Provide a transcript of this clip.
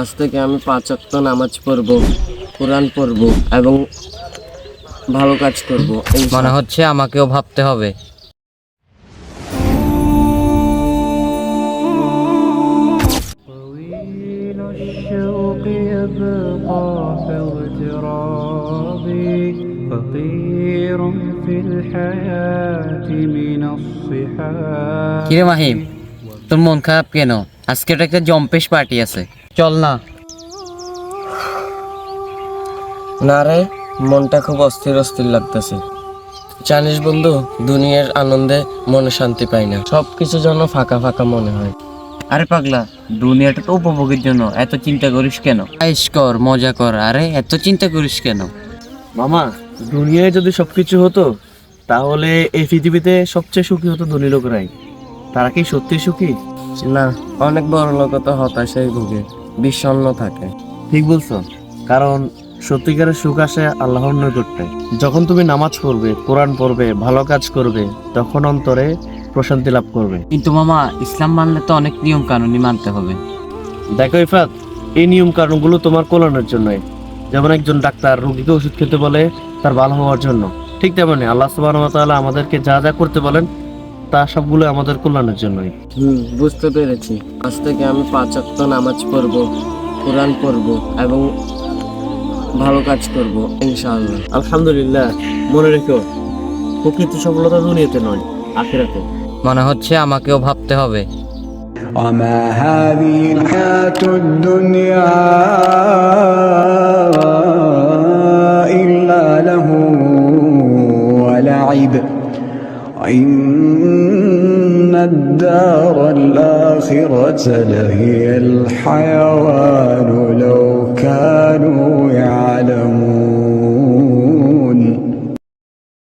আজ থেকে আমি 5 ওয়াক্ত নামাজ পড়ব, কোরআন পড়ব এবং ভালো কাজ করব। মনে হচ্ছে আমাকেও ভাবতে হবে। طويل الشوق يبقى في اغتراب فقير في الحياة من الصحاب কিরে মাহিম, তোর মন খারাপ কেন? আজকে তো একটা জম্পেশ পার্টি আছে, চল না। না রে, মনটা খুব অস্থির অস্থির লাগতেছে। জানিস বন্ধু, দুনিয়ার আনন্দে মনে শান্তি পাই না, সবকিছু যেন ফাঁকা ফাঁকা মনে হয়। আরে পাগলা, দুনিয়াটা তো উপভোগের জন্য, এত চিন্তা করিস কেন? আইস কর, মজা কর, আরে এত চিন্তা করিস কেন? মামা, দুনিয়ায় যদি সবকিছু হতো তাহলে এই পৃথিবীতে সবচেয়ে সুখী হতো ধনী লোকরাই। তারা কি সত্যি সুখী? না, অনেক বড় লোক তো হতাশায় ভুগে, বিষণ্ণ থাকে। ঠিক বলছো, কারণ সত্যিকারের সুখ আসে আল্লাহর নৈকট্যে। যখন তুমি নামাজ পড়বে, কোরআন পড়বে, ভালো কাজ করবে, তখন অন্তরে প্রশান্তি লাভ করবে। কিন্তু মামা, ইসলাম মানলে তো অনেক নিয়ম কানুনই মানতে হবে। দেখো ইফাত, এই নিয়ম কারণগুলো তোমার কল্যাণের জন্যই। যেমন একজন ডাক্তার রোগীকে ওষুধ খেতে বলে তার ভালো হওয়ার জন্য, ঠিক তেমনি আল্লাহ সুবহানাহু ওয়া তাআলা আমাদেরকে যা যা করতে বলেন তা সবগুলো আমাদের কল্যাণের জন্যই। বুঝতে পেরেছি। আজ থেকে আমি 5 ওয়াক্ত নামাজ পড়ব, কোরআন পড়ব এবং ভালো কাজ করব ইনশাআল্লাহ। আলহামদুলিল্লাহ। মনে রেখো, প্রকৃত সফলতা দুনিয়াতে নয়, আখিরাতে। মনে হচ্ছে আমাকেও ভাবতে হবে। وما هذه الحياة الدنيا إلا له ولعب وإن الدار الآخرة لهي الحيوان لو كانوا يعلمون